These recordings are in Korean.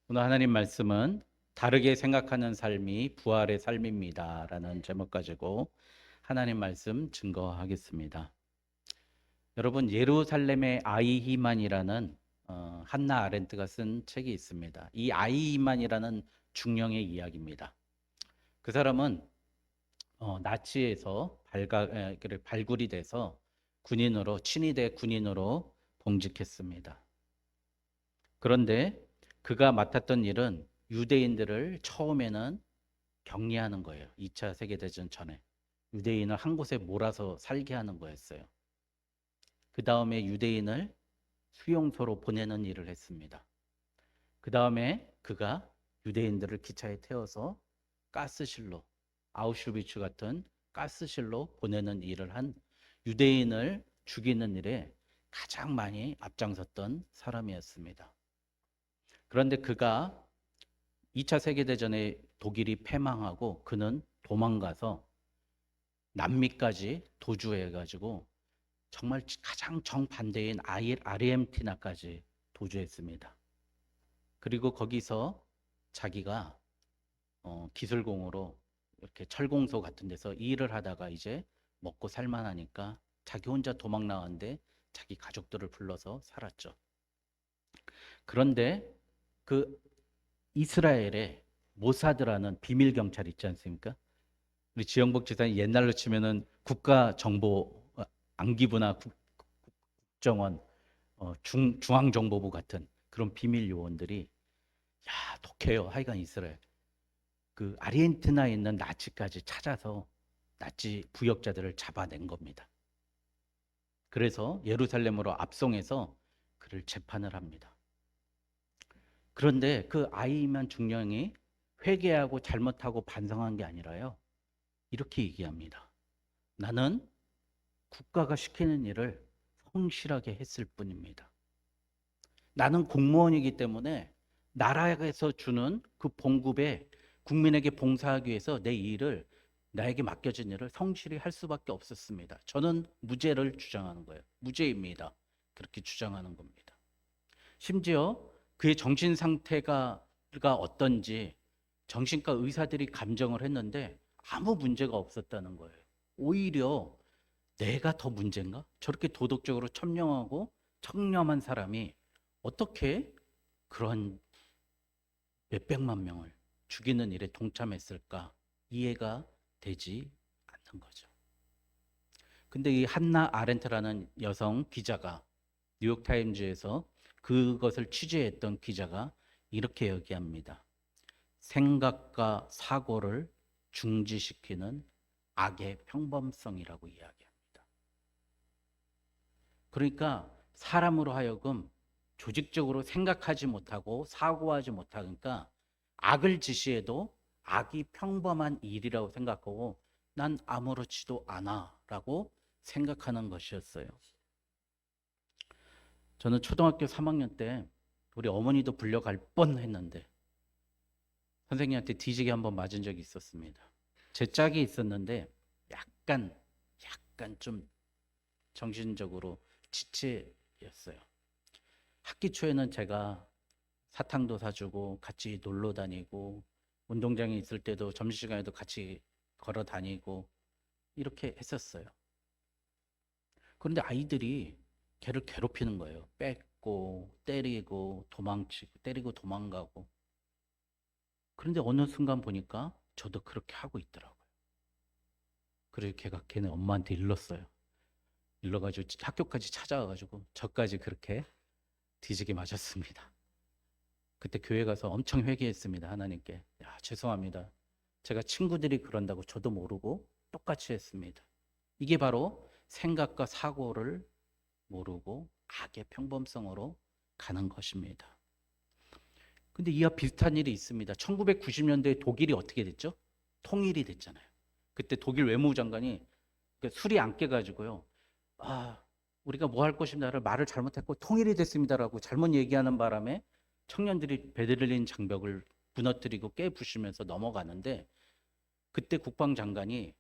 오늘 하나님 말씀은 다르게 생각하는 삶이 부활의 삶입니다. 라는 제목 가지고 하나님 말씀 증거하겠습니다. 여러분, 예루살렘의 아이히만이라는 한나 아렌트가 쓴 책이 있습니다. 이 아이히만이라는 중령의 이야기입니다. 그 사람은 나치에서 발굴이 돼서 친위대 군인으로 봉직했습니다. 그런데 그가 맡았던 일은 유대인들을 처음에는 격리하는 거예요. 2차 세계대전 전에. 유대인을 한 곳에 몰아서 살게 하는 거였어요. 그 다음에 유대인을 수용소로 보내는 일을 했습니다. 그 다음에 그가 유대인들을 기차에 태워서 가스실로, 아우슈비츠 같은 가스실로 보내는 일을 한 유대인을 죽이는 일에 가장 많이 앞장섰던 사람이었습니다. 그런데 그가 2차 세계대전에 독일이 패망하고 그는 도망가서 남미까지 도주해가지고 정말 가장 정반대인 아르헨티나까지 도주했습니다. 그리고 거기서 자기가 기술공으로 이렇게 철공소 같은 데서 일을 하다가 이제 먹고 살만하니까 자기 혼자 도망 나왔는데 자기 가족들을 불러서 살았죠. 그런데 그 이스라엘에 모사드라는 비밀 경찰 있지 않습니까? 우리 지영복 지사님 옛날로 치면은 국가정보 안기부나 국정원 중앙정보부 같은 그런 비밀 요원들이 독해요. 하여간 이스라엘 그 아르헨티나에 있는 나치까지 찾아서 나치 부역자들을 잡아낸 겁니다. 그래서 예루살렘으로 압송해서 그를 재판을 합니다. 그런데 그 아이만 중령이 회개하고 잘못하고 반성한 게 아니라요. 이렇게 얘기합니다. 나는 국가가 시키는 일을 성실하게 했을 뿐입니다. 나는 공무원이기 때문에 나라에서 주는 그 봉급에 국민에게 봉사하기 위해서 내 일을 나에게 맡겨진 일을 성실히 할 수밖에 없었습니다. 저는 무죄를 주장하는 거예요. 무죄입니다. 그렇게 주장하는 겁니다. 심지어 그의 정신 상태가 어떤지 정신과 의사들이 감정을 했는데 아무 문제가 없었다는 거예요. 오히려 내가 더 문제인가? 저렇게 도덕적으로 청렴하고 청렴한 사람이 어떻게 그런 몇백만 명을 죽이는 일에 동참했을까? 이해가 되지 않는 거죠. 근데 이 한나 아렌트라는 여성 기자가 뉴욕타임즈에서 그것을 취재했던 기자가 이렇게 얘기합니다. 생각과 사고를 중지시키는 악의 평범성이라고 이야기합니다. 그러니까 사람으로 하여금 조직적으로 생각하지 못하고 사고하지 못하니까 악을 지시해도 악이 평범한 일이라고 생각하고 난 아무렇지도 않아라고 생각하는 것이었어요. 저는 초등학교 3학년 때 우리 어머니도 불려갈 뻔했는데 선생님한테 뒤지게 한번 맞은 적이 있었습니다. 제 짝이 있었는데 약간 좀 정신적으로 지체였어요. 학기 초에는 제가 사탕도 사주고 같이 놀러 다니고 운동장에 있을 때도 점심시간에도 같이 걸어 다니고 이렇게 했었어요. 그런데 아이들이 걔를 괴롭히는 거예요. 뺏고 때리고 도망치고 때리고 도망가고. 그런데 어느 순간 보니까 저도 그렇게 하고 있더라고요. 그래서 걔가 걔네 엄마한테 일렀어요. 일러가지고 학교까지 찾아와가지고 저까지 그렇게 뒤지게 맞았습니다. 그때 교회 가서 엄청 회개했습니다. 하나님께. 죄송합니다. 제가 친구들이 그런다고 저도 모르고 똑같이 했습니다. 이게 바로 생각과 사고를 모르고 악의 평범성으로 가는 것입니다. 근데 이와 비슷한 일이 있습니다. 1990년대에 독일이 어떻게 됐죠? 통일이 됐잖아요. 그때 독일 외무부 장관이 술이 안 깨가지고요. 우리가 뭐 할 것입니다를 말을 잘못했고 통일이 됐습니다라고 잘못 얘기하는 바람에 청년들이 베를린 장벽을 무너뜨리고 깨부수면서 넘어가는데 그때 국방장관이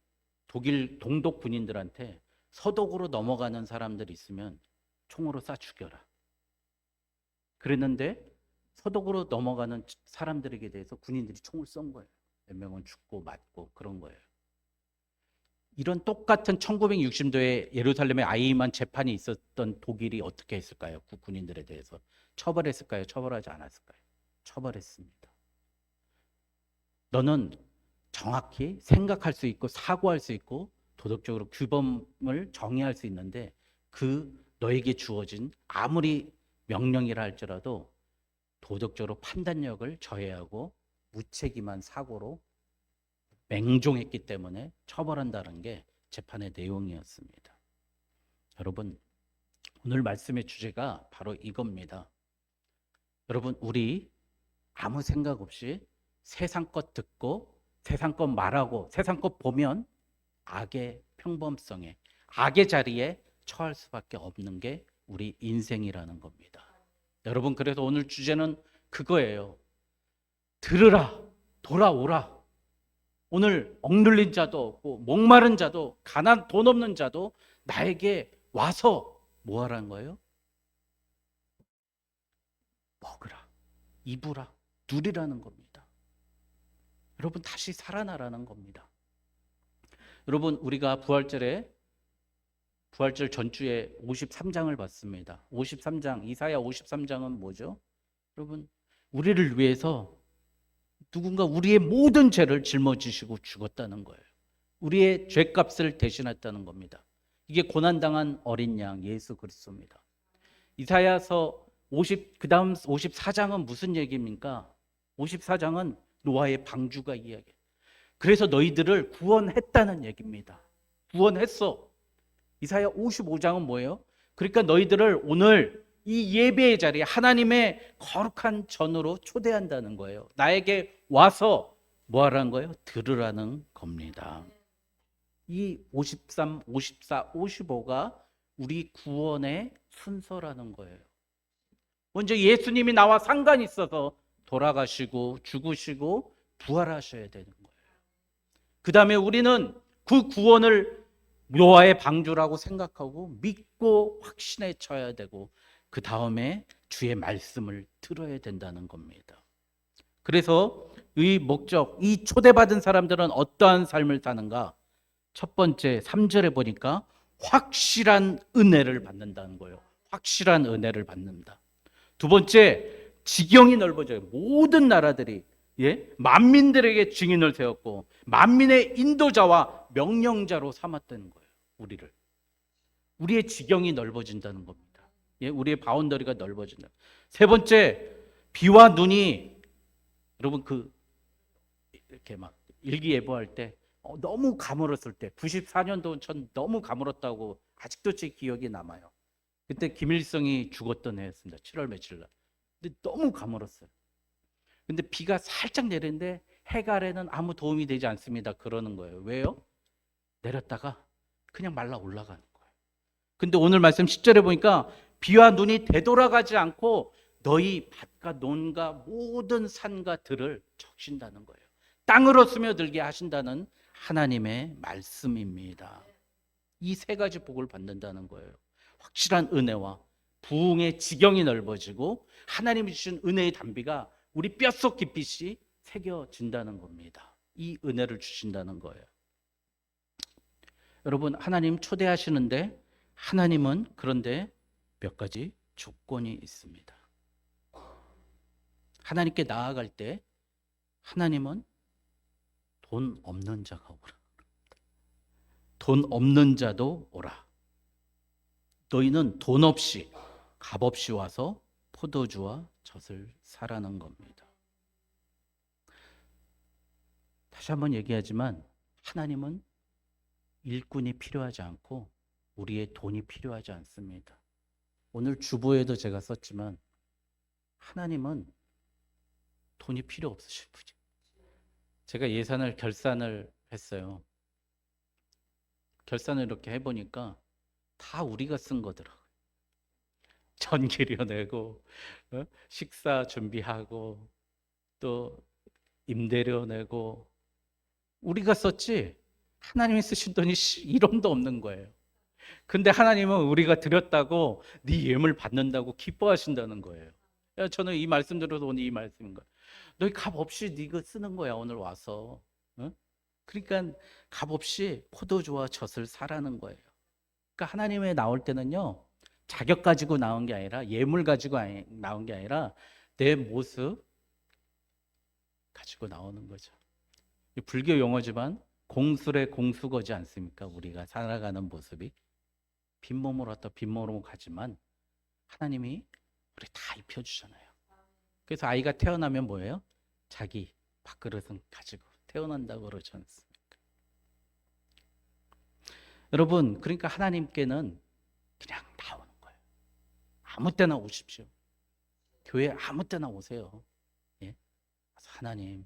독일 동독 군인들한테 서독으로 넘어가는 사람들 있으면 총으로 쏴 죽여라. 그랬는데 소독으로 넘어가는 사람들에게 대해서 군인들이 총을 쏜 거예요. 몇 명은 죽고 맞고 그런 거예요. 이런 똑같은 1960년도에 예루살렘에 아이만 재판이 있었던 독일이 어떻게 했을까요? 그 군인들에 대해서 처벌했을까요? 처벌하지 않았을까요? 처벌했습니다. 너는 정확히 생각할 수 있고 사고할 수 있고 도덕적으로 규범을 정의할 수 있는데 그 너에게 주어진 아무리 명령이라 할지라도 도덕적으로 판단력을 저해하고 무책임한 사고로 맹종했기 때문에 처벌한다는 게 재판의 내용이었습니다. 여러분, 오늘 말씀의 주제가 바로 이겁니다. 여러분, 우리 아무 생각 없이 세상 것 듣고 세상 것 말하고 세상 것 보면 악의 평범성에, 악의 자리에 처할 수밖에 없는 게 우리 인생이라는 겁니다. 여러분, 그래서 오늘 주제는 그거예요. 들으라, 돌아오라. 오늘 억눌린 자도 없고 목마른 자도 가난 돈 없는 자도 나에게 와서 뭐 하라는 거예요? 먹으라, 입으라, 누리라는 겁니다. 여러분, 다시 살아나라는 겁니다. 여러분, 우리가 부활절 전주에 53장을 봤습니다. 53장, 이사야 53장은 뭐죠? 여러분, 우리를 위해서 누군가 우리의 모든 죄를 짊어지시고 죽었다는 거예요. 우리의 죄값을 대신했다는 겁니다. 이게 고난당한 어린 양 예수 그리스도입니다. 이사야서 그다음 54장은 무슨 얘기입니까? 54장은 노아의 방주가 이야기. 그래서 너희들을 구원했다는 얘기입니다. 구원했어. 이사야 55장은 뭐예요? 그러니까 너희들을 오늘 이 예배의 자리에 하나님의 거룩한 전으로 초대한다는 거예요. 나에게 와서 뭐 하라는 거예요? 들으라는 겁니다. 이 53, 54, 55가 우리 구원의 순서라는 거예요. 먼저 예수님이 나와 상관이 있어서 돌아가시고 죽으시고 부활하셔야 되는 거예요. 그 다음에 우리는 그 구원을 노아의 방주라고 생각하고 믿고 확신에 쳐야 되고 그 다음에 주의 말씀을 들어야 된다는 겁니다. 그래서 이 목적, 이 초대받은 사람들은 어떠한 삶을 사는가? 첫 번째 3절에 보니까 확실한 은혜를 받는다는 거예요. 확실한 은혜를 받는다. 두 번째, 지경이 넓어져요. 모든 나라들이 만민들에게 증인을 세웠고 만민의 인도자와 명령자로 삼았다는 거예요. 우리의 지경이 넓어진다는 겁니다. 우리의 바운더리가 넓어진다. 세 번째, 비와 눈이 여러분 이렇게 막 일기예보할 때 너무 가물었을 때 94년도 전 너무 가물었다고 아직도 제 기억이 남아요. 그때 김일성이 죽었던 해였습니다. 7월 며칠 날. 근데 너무 가물었어요. 근데 비가 살짝 내리는데 해가 아래는 아무 도움이 되지 않습니다. 그러는 거예요. 왜요? 내렸다가 그냥 말라 올라가는 거예요. 근데 오늘 말씀 10절에 보니까 비와 눈이 되돌아가지 않고 너희 밭과 논과 모든 산과 들을 적신다는 거예요. 땅으로 스며들게 하신다는 하나님의 말씀입니다. 이 세 가지 복을 받는다는 거예요. 확실한 은혜와 부흥의 지경이 넓어지고 하나님이 주신 은혜의 단비가 우리 뼛속 깊이 새겨진다는 겁니다. 이 은혜를 주신다는 거예요. 여러분, 하나님 초대하시는데 하나님은 그런데 몇 가지 조건이 있습니다. 하나님께 나아갈 때 하나님은 돈 없는 자가 오라. 돈 없는 자도 오라. 너희는 돈 없이 값 없이 와서 포도주와 젖을 사라는 겁니다. 다시 한번 얘기하지만 하나님은 일꾼이 필요하지 않고 우리의 돈이 필요하지 않습니다. 오늘 주보에도 제가 썼지만 하나님은 돈이 필요 없으신 분이에요. 제가 결산을 했어요. 결산을 이렇게 해보니까 다 우리가 쓴 거더라고요. 전기료 내고 식사 준비하고 또 임대료 내고 우리가 썼지 하나님이 쓰신 돈이 1원도 없는 거예요. 근데 하나님은 우리가 드렸다고 네 예물 받는다고 기뻐하신다는 거예요. 야, 저는 이 말씀 들어서 오늘 이 말씀인 거야. 너희 값 없이 네가 쓰는 거야 오늘 와서. 응? 그러니까 값 없이 포도주와 젖을 사라는 거예요. 그러니까 하나님에 나올 때는요, 자격 가지고 나온 게 아니라 예물 가지고 나온 게 아니라 내 모습 가지고 나오는 거죠. 불교 용어지만 공술의 공수거지 않습니까? 우리가 살아가는 모습이 빈몸으로 왔다 빈몸으로 가지만 하나님이 우리 다 입혀주잖아요. 그래서 아이가 태어나면 뭐예요? 자기 밥그릇은 가지고 태어난다고 그러지 않습니까? 여러분, 그러니까 하나님께는 그냥 나오는 거예요. 아무 때나 오십시오. 교회 아무 때나 오세요. 예? 하나님,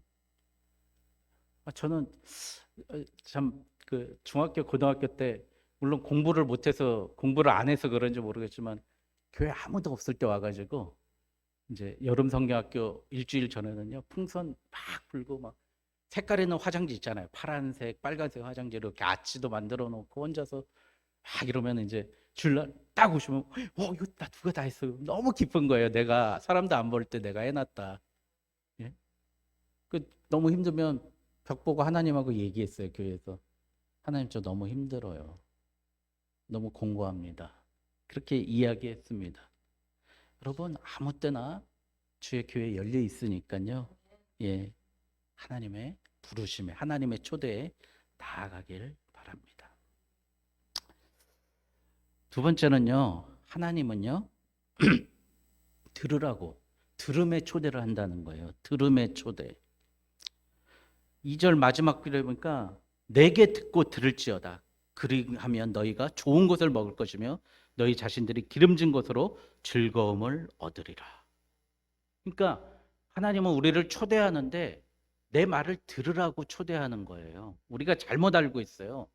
저는 참 그 중학교 고등학교 때 물론 공부를 못해서 공부를 안 해서 그런지 모르겠지만 교회 아무도 없을 때 와가지고 이제 여름 성경학교 일주일 전에는요 풍선 막 불고 막 색깔 있는 화장지 있잖아요. 파란색, 빨간색 화장지 이렇게 아치도 만들어 놓고 혼자서 막 이러면 이제 주일날 딱 오시면 이거 나 누가 다 했어. 너무 기쁜 거예요. 내가 사람도 안 볼 때 내가 해놨다. 예? 그 너무 힘들면 벽 보고 하나님하고 얘기했어요. 교회에서. 하나님 저 너무 힘들어요. 너무 공고합니다. 그렇게 이야기했습니다. 여러분 아무 때나 주의 교회 열려 있으니까요. 예, 하나님의 부르심에 하나님의 초대에 나아가길 바랍니다. 두 번째는요. 하나님은요. 들으라고 들음의 초대를 한다는 거예요. 들음의 초대. 2절 마지막 글에 보니까 내게 듣고 들을지어다. 그리하면 너희가 좋은 것을 먹을 것이며 너희 자신들이 기름진 것으로 즐거움을 얻으리라. 그러니까 하나님은 우리를 초대하는데 내 말을 들으라고 초대하는 거예요. 우리가 잘못 알고 있어요.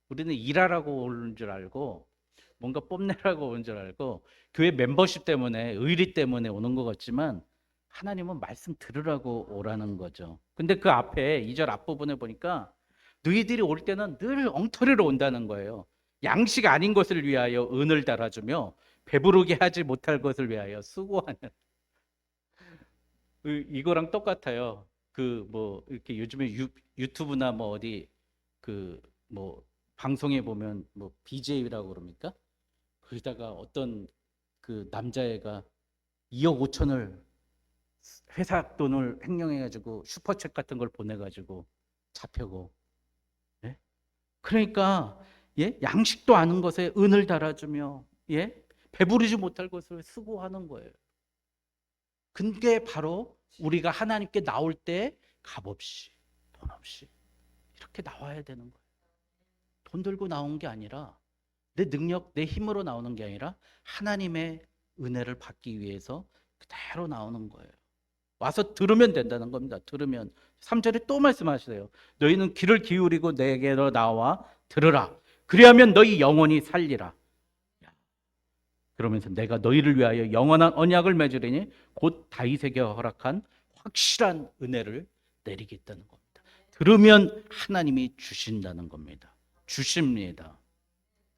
우리는 일하라고 오는 줄 알고 뭔가 뽐내라고 오는 줄 알고 교회 멤버십 때문에 의리 때문에 오는 것 같지만 하나님은 말씀 들으라고 오라는 거죠. 근데 그 앞에 2절 앞부분에 보니까 너희들이 올 때는 늘 엉터리로 온다는 거예요. 양식 아닌 것을 위하여 은을 달아주며 배부르게 하지 못할 것을 위하여 수고하는. 이거랑 똑같아요. 그 뭐 이렇게 요즘에 유튜브나 뭐 어디 그 뭐 방송에 보면 뭐 BJ라고 그럽니까? 거기다가 어떤 그 남자애가 2억 5천을 회사 돈을 횡령해가지고 슈퍼챗 같은 걸 보내가지고 잡혀고. 예? 그러니까 예? 양식도 아는 것에 은을 달아주며 예? 배부르지 못할 것을 수고하는 거예요. 그게 바로 우리가 하나님께 나올 때 값없이 돈 없이 이렇게 나와야 되는 거예요. 돈 들고 나온 게 아니라 내 능력, 내 힘으로 나오는 게 아니라 하나님의 은혜를 받기 위해서 그대로 나오는 거예요. 와서 들으면 된다는 겁니다. 들으면 3절에 또 말씀하시세요. 너희는 귀를 기울이고 내게로 나와 들으라. 그리하면 너희 영혼이 살리라. 그러면서 내가 너희를 위하여 영원한 언약을 맺으리니 곧 다윗에게 허락한 확실한 은혜를 내리겠다는 겁니다. 들으면 하나님이 주신다는 겁니다. 주십니다.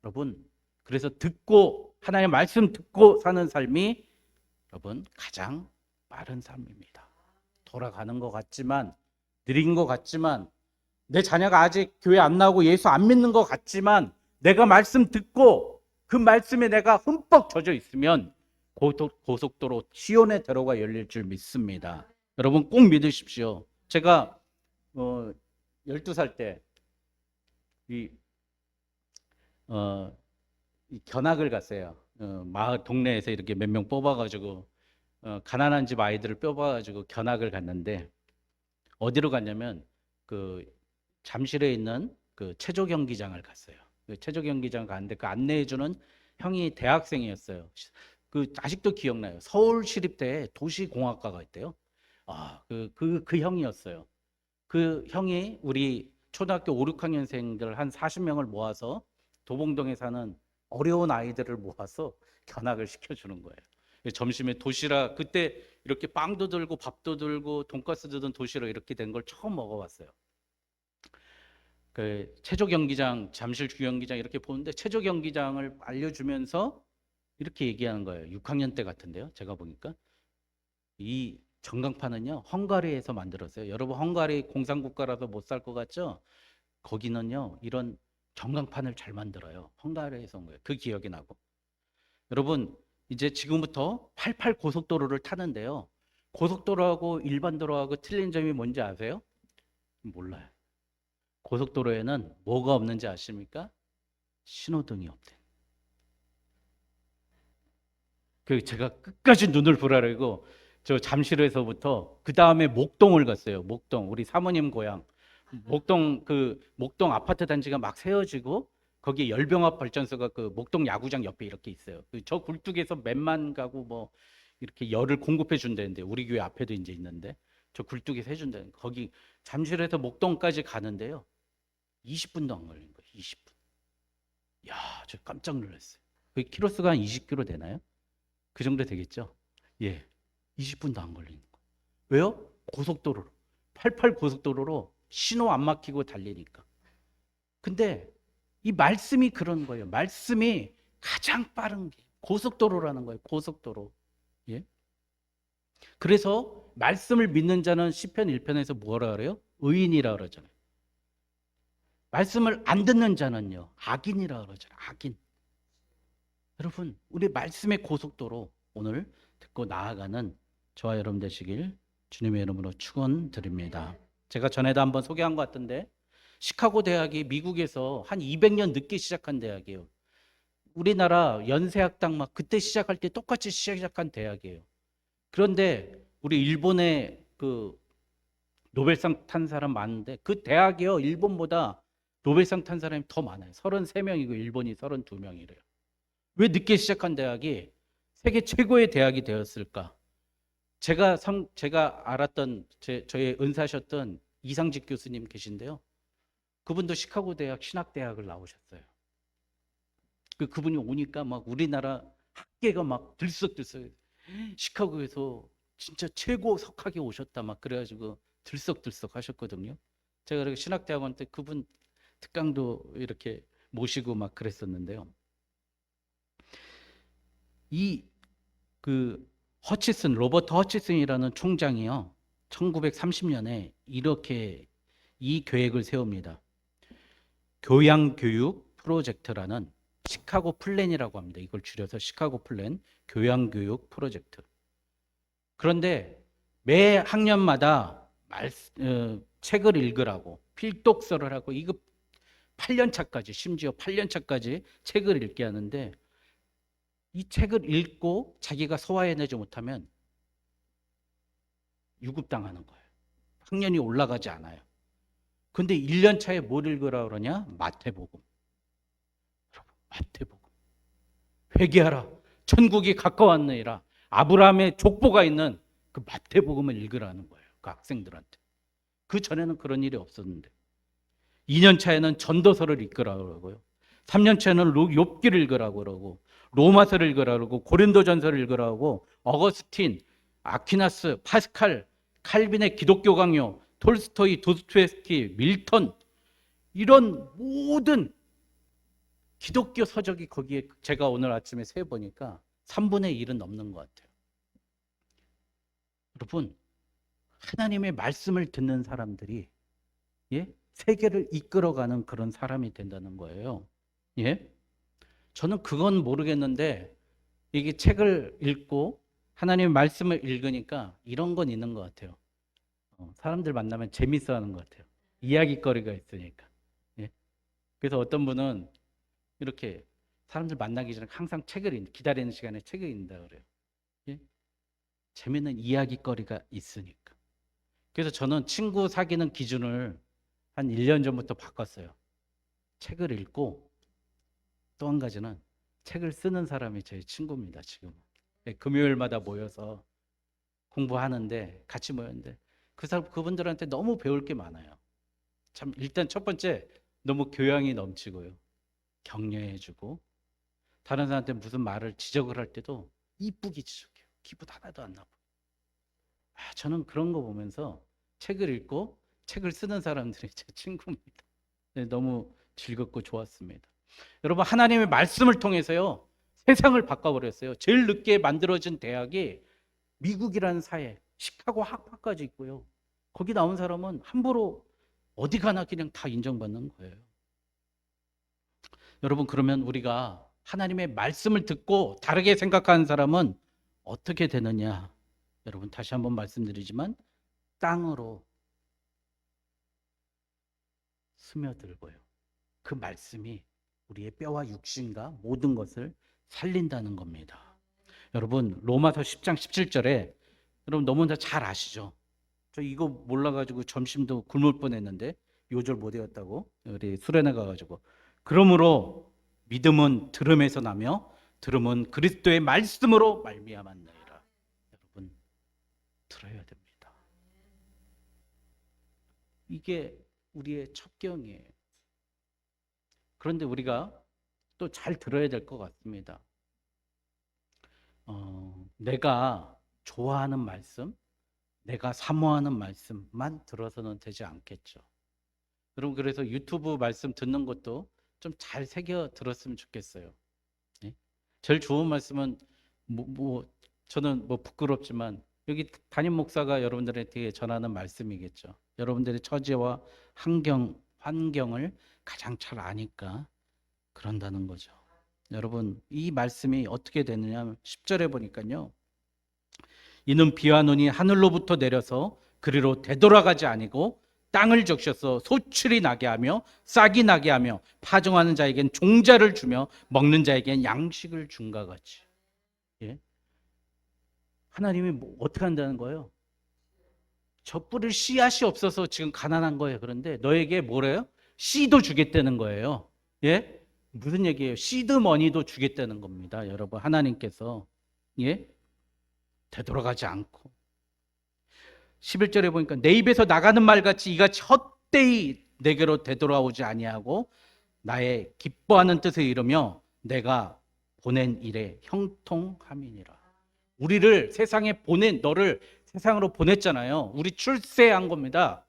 여러분, 그래서 듣고 하나님의 말씀 듣고 사는 삶이 여러분 가장 빠른 삶입니다. 돌아가는 것 같지만 느린 것 같지만 내 자녀가 아직 교회 안 나오고 예수 안 믿는 것 같지만 내가 말씀 듣고 그 말씀에 내가 흠뻑 젖어 있으면 고속도로 시온의 대로가 열릴 줄 믿습니다. 여러분 꼭 믿으십시오. 제가 12살 때 이 견학을 갔어요. 마을 동네에서 이렇게 몇 명 뽑아가지고 가난한 집 아이들을 뽑아가지고 견학을 갔는데 어디로 갔냐면 그 잠실에 있는 그 체조 경기장을 갔어요. 그 체조 경기장 갔는데 그 안내해주는 형이 대학생이었어요. 그 아직도 기억나요. 서울시립대에 도시공학과가 있대요. 그 형이었어요. 그 형이 우리 초등학교 5, 6학년생들 한 40명을 모아서 도봉동에 사는 어려운 아이들을 모아서 견학을 시켜주는 거예요. 점심에 도시락, 그때 이렇게 빵도 들고 밥도 들고 돈가스도 든 도시락 이렇게 된 걸 처음 먹어봤어요. 그 체조 경기장, 잠실 주경기장 이렇게 보는데 체조 경기장을 알려주면서 이렇게 얘기하는 거예요. 6학년 때 같은데요. 제가 보니까 이 전광판은요, 헝가리에서 만들었어요. 여러분, 헝가리 공산국가라서 못 살 것 같죠? 거기는요, 이런 전광판을 잘 만들어요. 헝가리에서 온 거예요. 그 기억이 나고. 여러분, 이제 지금부터 88 고속도로를 타는데요. 고속도로하고 일반 도로하고 틀린 점이 뭔지 아세요? 몰라요. 고속도로에는 뭐가 없는지 아십니까? 신호등이 없대. 그 제가 끝까지 눈을 부라리고 저 잠실에서부터 그 다음에 목동을 갔어요. 목동, 우리 사모님 고향. 목동 아파트 단지가 막 세워지고 거기에 열병합 발전소가 그 목동 야구장 옆에 이렇게 있어요. 저 굴뚝에서 몇만 가구 뭐 이렇게 열을 공급해 준다는데, 우리 교회 앞에도 이제 있는데 저 굴뚝에서 해준다는, 거기 잠실에서 목동까지 가는데요. 20분도 안 걸린 거예요. 20분. 야, 저 깜짝 놀랐어요. 그 키로수가 한 20km 되나요? 그 정도 되겠죠? 예. 20분도 안 걸리는 거. 왜요? 고속도로로. 88 고속도로로 신호 안 막히고 달리니까. 근데 이 말씀이 그런 거예요. 말씀이 가장 빠른 게 고속도로라는 거예요. 고속도로. 예? 그래서 말씀을 믿는 자는 시편 1편에서 뭐라 그래요? 의인이라 그러잖아요. 말씀을 안 듣는 자는요, 악인이라 그러잖아요. 악인. 여러분, 우리 말씀의 고속도로 오늘 듣고 나아가는 저와 여러분 되시길 주님의 이름으로 축원드립니다. 제가 전에도 한번 소개한 것 같은데, 시카고 대학이 미국에서 한 200년 늦게 시작한 대학이에요. 우리나라 연세학당 막 그때 시작할 때 똑같이 시작한 대학이에요. 그런데 우리 일본에 그 노벨상 탄 사람 많은데, 그 대학이요, 일본보다 노벨상 탄 사람이 더 많아요. 33명이고 일본이 32명이래요. 왜 늦게 시작한 대학이 세계 최고의 대학이 되었을까? 제가 알았던 저의 은사셨던 이상직 교수님 계신데요. 그분도 시카고 대학 신학대학을 나오셨어요. 그분이 오니까 막 우리나라 학계가 막 들썩들썩, 시카고에서 진짜 최고 석학이 오셨다 막 그래가지고 들썩들썩 하셨거든요. 제가 그렇게 신학대학원 때 그분 특강도 이렇게 모시고 막 그랬었는데요. 그 로버트 허치슨이라는 총장이요, 1930년에 이렇게 이 계획을 세웁니다. 교양교육 프로젝트라는 시카고 플랜이라고 합니다. 이걸 줄여서 시카고 플랜, 교양교육 프로젝트. 그런데 매 학년마다 책을 읽으라고, 필독서를 하고, 이거 8년 차까지, 심지어 8년 차까지 책을 읽게 하는데, 이 책을 읽고 자기가 소화해내지 못하면 유급당하는 거예요. 학년이 올라가지 않아요. 근데 1년 차에 뭘 읽으라 그러냐? 마태복음. 마태복음. 회개하라. 천국이 가까웠느니라. 아브라함의 족보가 있는 그 마태복음을 읽으라는 거예요. 그 학생들한테. 그 전에는 그런 일이 없었는데. 2년 차에는 전도서를 읽으라고 그러고요. 3년 차에는 욥기를 읽으라고 그러고, 로마서를 읽으라고, 고린도전서를 읽으라고, 어거스틴, 아퀴나스, 파스칼, 칼빈의 기독교 강요, 톨스토이, 도스토옙스키, 밀턴, 이런 모든 기독교 서적이 거기에, 제가 오늘 아침에 세보니까 3분의 1은 넘는 것 같아요. 여러분, 하나님의 말씀을 듣는 사람들이, 예? 세계를 이끌어가는 그런 사람이 된다는 거예요. 예? 저는 그건 모르겠는데, 이게 책을 읽고 하나님의 말씀을 읽으니까 이런 건 있는 것 같아요. 사람들 만나면 재밌어하는 것 같아요. 이야기거리가 있으니까. 예? 그래서 어떤 분은 이렇게 사람들 만나기 전에 항상 기다리는 시간에 책을 읽는다 그래요. 예? 재밌는 이야기거리가 있으니까. 그래서 저는 친구 사귀는 기준을 한 1년 전부터 바꿨어요. 책을 읽고, 또 한 가지는 책을 쓰는 사람이 제 친구입니다. 지금 금요일마다 모여서 공부하는데, 같이 모였는데 그분들한테 너무 배울 게 많아요. 참, 일단 첫 번째, 너무 교양이 넘치고요, 격려해주고, 다른 사람한테 무슨 말을 지적을 할 때도 이쁘게 지적해요. 기분 하나도 안 나고. 저는 그런 거 보면서 책을 읽고 책을 쓰는 사람들이 제 친구입니다. 네, 너무 즐겁고 좋았습니다. 여러분, 하나님의 말씀을 통해서요, 세상을 바꿔버렸어요. 제일 늦게 만들어진 대학이 미국이라는 사회, 시카고 학파까지 있고요. 거기 나온 사람은 함부로 어디 가나 그냥 다 인정받는 거예요. 여러분, 그러면 우리가 하나님의 말씀을 듣고 다르게 생각하는 사람은 어떻게 되느냐? 여러분, 다시 한번 말씀드리지만 땅으로 스며들고요. 그 말씀이 우리의 뼈와 육신과 모든 것을 살린다는 겁니다. 여러분, 로마서 10장 17절에 여러분 너무나 잘 아시죠? 저 이거 몰라가지고 점심도 굶을 뻔했는데 요절 못 외웠다고 우리 수련회 가가지고. 그러므로 믿음은 들음에서 나며 들음은 그리스도의 말씀으로 말미암았느니라. 여러분, 들어야 됩니다. 이게 우리의 첩경이에요. 그런데 우리가 또 잘 들어야 될 것 같습니다. 내가 좋아하는 말씀, 내가 사모하는 말씀만 들어서는 되지 않겠죠. 여러분, 그래서 유튜브 말씀 듣는 것도 좀 잘 새겨 들었으면 좋겠어요. 네? 제일 좋은 말씀은 저는 부끄럽지만 여기 담임 목사가 여러분들에게 전하는 말씀이겠죠. 여러분들의 처지와 환경을 가장 잘 아니까 그런다는 거죠. 여러분, 이 말씀이 어떻게 되느냐 하면 10절에 보니까요. 이는 비와 눈이 하늘로부터 내려서 그리로 되돌아가지 아니고 땅을 적셔서 소출이 나게 하며 싹이 나게 하며 파종하는 자에겐 종자를 주며 먹는 자에겐 양식을 준과 같이. 예? 하나님이 어떻게 한다는 거예요? 저 뿌릴 씨앗이 없어서 지금 가난한 거예요. 그런데 너에게 뭐래요? 씨도 주겠다는 거예요. 예? 무슨 얘기예요? 시드머니도 주겠다는 겁니다. 여러분, 하나님께서. 예? 되돌아가지 않고 11절에 보니까 내 입에서 나가는 말같이 이같이 헛되이 내게로 되돌아오지 아니하고 나의 기뻐하는 뜻을 이루며 내가 보낸 일에 형통함이니라. 우리를 세상에 보낸, 너를 세상으로 보냈잖아요. 우리 출세한 겁니다.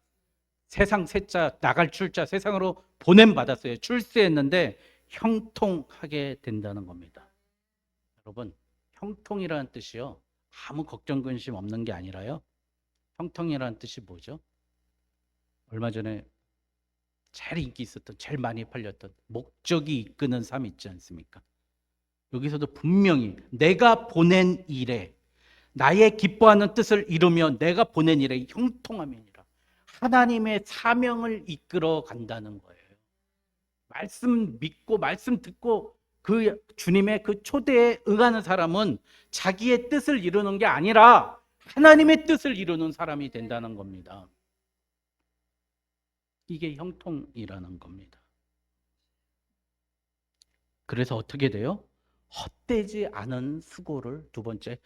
세상 세자 나갈 출자 세상으로 보냄 받았어요. 출세했는데 형통하게 된다는 겁니다. 여러분, 형통이라는 뜻이요, 아무 걱정 근심 없는 게 아니라요, 형통이라는 뜻이 뭐죠? 얼마 전에 제일 인기 있었던, 제일 많이 팔렸던 목적이 이끄는 삶 있지 않습니까? 여기서도 분명히 내가 보낸 일에 나의 기뻐하는 뜻을 이루며 내가 보낸 일에 형통함이니라. 하나님의 사명을 이끌어 간다는 거예요. 말씀 믿고 말씀 듣고 그 주님의 그 초대에 응하는 사람은 자기의 뜻을 이루는 게 아니라 하나님의 뜻을 이루는 사람이 된다는 겁니다. 이게 형통이라는 겁니다. 그래서 어떻게 돼요? 헛되지 않은 수고를, 두 번째,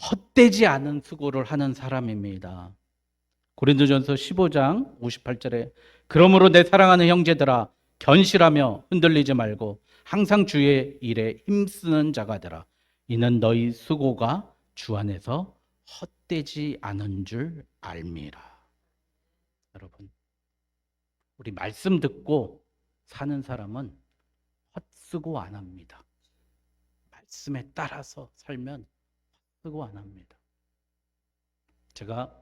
헛되지 않은 수고를 하는 사람입니다. 고린도전서 15장 58절에 그러므로 내 사랑하는 형제들아 견실하며 흔들리지 말고 항상 주의 일에 힘쓰는 자가 되라. 이는 너희 수고가 주 안에서 헛되지 않은 줄 알미라. 여러분, 우리 말씀 듣고 사는 사람은 헛수고 안 합니다. 말씀에 따라서 살면 헛수고 안 합니다. 제가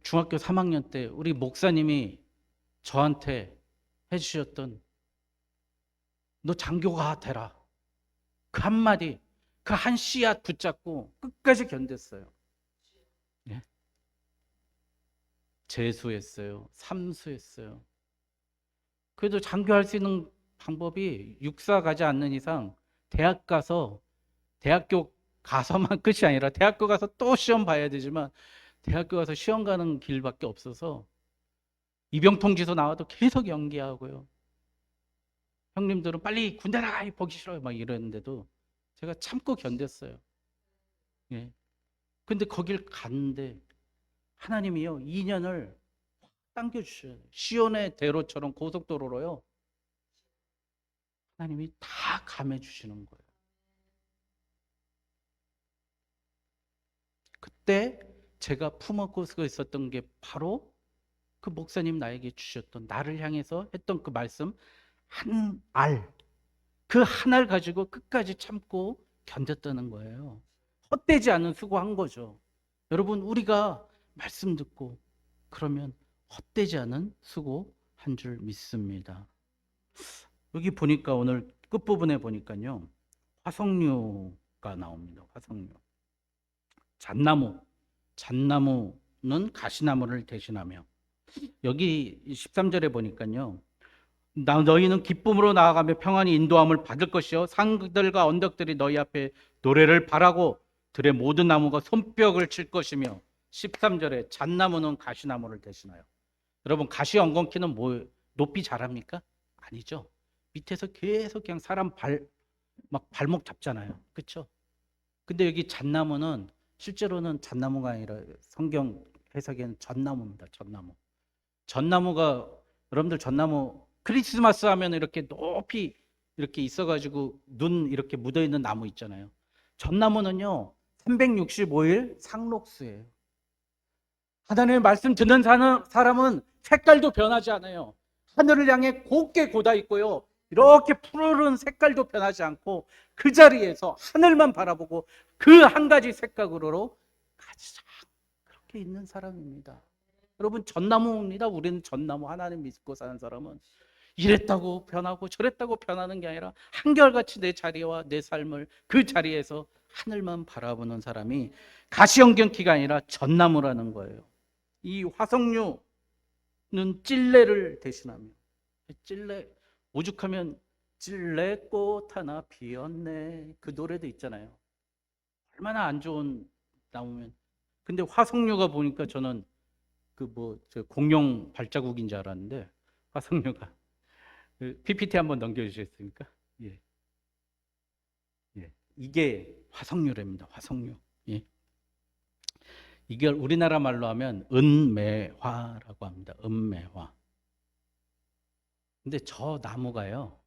중학교 3학년 때 우리 목사님이 저한테 해주셨던 너 장교가 되라, 그 한마디, 그 한 씨앗 붙잡고 끝까지 견뎠어요. 예? 재수했어요. 삼수했어요. 그래도 장교할 수 있는 방법이 육사 가지 않는 이상 대학교 가서만 끝이 아니라 대학교 가서 또 시험 봐야 되지만 대학교 가서 시험 가는 길밖에 없어서 입영통지서 나와도 계속 연기하고요. 형님들은 빨리 군대 나가, 보기 싫어요 막 이러는데도 제가 참고 견뎠어요. 예. 근데 거길 갔는데 하나님이요 2년을 당겨주셔요. 시온의 대로처럼 고속도로로요. 하나님이 다 감해주시는 거예요. 그때 제가 품었고 있었던 게 바로 그 목사님 나에게 주셨던, 나를 향해서 했던 그 말씀 한 알, 그 한 알 가지고 끝까지 참고 견뎠다는 거예요. 헛되지 않은 수고한 거죠. 여러분, 우리가 말씀 듣고 그러면 헛되지 않은 수고한 줄 믿습니다. 여기 보니까 오늘 끝부분에 보니까요, 화석류가 나옵니다. 화석류. 잣나무는 가시나무를 대신하며, 여기 13절에 보니까요, 너희는 기쁨으로 나아가며 평안히 인도함을 받을 것이요 산들과 언덕들이 너희 앞에 노래를 바라고 들의 모든 나무가 손뼉을 칠 것이며, 13절에 잣나무는 가시나무를 대신하여. 여러분, 가시 엉겅퀴는 뭐 높이 자랍니까? 아니죠. 밑에서 계속 그냥 사람 발목 잡잖아요. 그렇죠? 근데 여기 잣나무는 실제로는 잣나무가 아니라 성경 해석에는 젖나무입니다. 젖나무가, 여러분들 젖나무 크리스마스 하면 이렇게 높이 이렇게 있어가지고 눈 이렇게 묻어있는 나무 있잖아요. 젖나무는요 365일 상록수예요. 하나님의 말씀 듣는 사람은 색깔도 변하지 않아요. 하늘을 향해 곱게 돋아 있고요, 이렇게 푸르른 색깔도 변하지 않고 그 자리에서 하늘만 바라보고 그 한 가지 색깔으로 가장 그렇게 있는 사람입니다. 여러분, 젖나무입니다. 우리는 젖나무. 하나님 믿고 사는 사람은 이랬다고 변하고 저랬다고 변하는 게 아니라 한결같이 내 자리와 내 삶을 그 자리에서 하늘만 바라보는 사람이 가시엉경키가 아니라 젖나무라는 거예요. 이 화석류는 찔레를 대신하며, 찔레, 오죽하면 찔레꽃 하나 피었네, 그 노래도 있잖아요. 얼마나 안 좋은 나무면. 근데 화석류가 보니까 저는 저 공룡 발자국인 줄 알았는데 화석류가. PPT 한번 넘겨주시겠습니까? 예. 이게 화석류랍니다. 화석류. 예. 이걸 우리나라 말로 하면 은매화라고 합니다. 은매화. 근데 저 나무가요,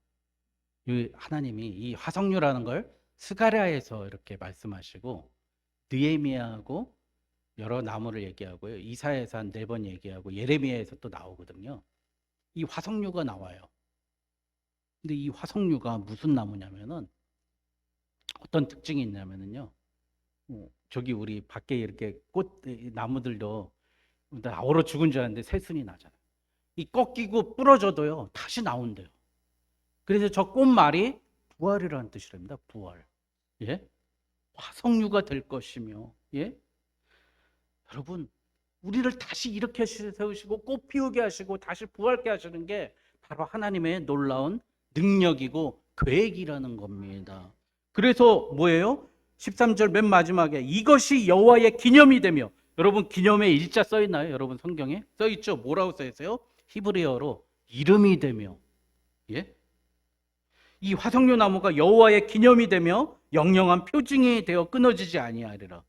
하나님이 이 화석류라는 걸 스가랴에서 이렇게 말씀하시고, 느헤미야하고 여러 나무를 얘기하고요, 이사야에서 한 4번 얘기하고 예레미야에서 또 나오거든요. 이 화석류가 나와요. 근데 이 화석류가 무슨 나무냐면은, 어떤 특징이 있냐면은요, 저기 우리 밖에 이렇게 꽃 나무들도 나 얼어 죽은 줄 알았는데 새순이 나잖아요. 이 꺾이고 부러져도요 다시 나온대요. 그래서 저 꽃말이 부활이라는 뜻이랍니다. 부활. 예? 화석류가 될 것이며, 예? 여러분, 우리를 다시 일으켜 세우시고 꽃 피우게 하시고 다시 부활케 하시는 게 바로 하나님의 놀라운 능력이고 계획이라는 겁니다. 그래서 뭐예요? 13절 맨 마지막에 이것이 여호와의 기념이 되며, 여러분 기념에 일자 써 있나요? 여러분 성경에 써 있죠? 뭐라고 써 있어요? 히브리어로 이름이 되며. 예? 이 화석류 나무가 여호와의 기념이 되며 영영한 표징이 되어 끊어지지 아니하리라.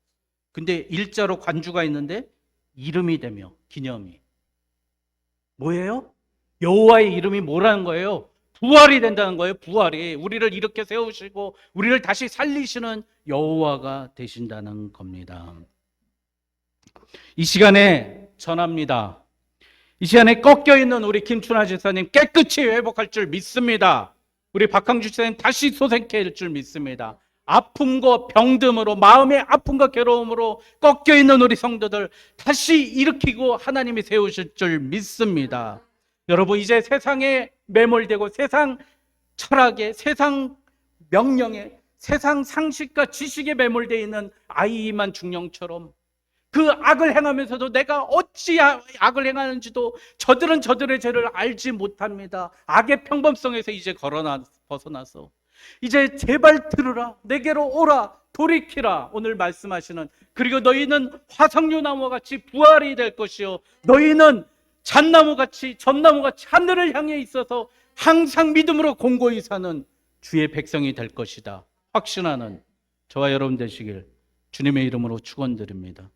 근데 일자로 관주가 있는데 이름이 되며, 기념이 뭐예요? 여호와의 이름이 뭐라는 거예요? 부활이 된다는 거예요. 부활이 우리를 이렇게 세우시고 우리를 다시 살리시는 여호와가 되신다는 겁니다. 이 시간에 전합니다. 이 시간에 꺾여있는 우리 김춘하 지사님 깨끗이 회복할 줄 믿습니다. 우리 박항주 지사님 다시 소생케 할 줄 믿습니다. 아픔과 병듦으로, 마음의 아픔과 괴로움으로 꺾여있는 우리 성도들 다시 일으키고 하나님이 세우실 줄 믿습니다. 여러분, 이제 세상에 매몰되고 세상 철학에, 세상 명령에, 세상 상식과 지식에 매몰되어 있는 아이만 중령처럼 그 악을 행하면서도 내가 어찌 악을 행하는지도 저들은 저들의 죄를 알지 못합니다. 악의 평범성에서 이제 벗어나서 이제 제발 들으라, 내게로 오라, 돌이키라, 오늘 말씀하시는, 그리고 너희는 화석류 나무와 같이 부활이 될 것이요 너희는 잣나무같이 젖나무같이 하늘을 향해 있어서 항상 믿음으로 공고히 사는 주의 백성이 될 것이다 확신하는 저와 여러분 되시길 주님의 이름으로 축원드립니다.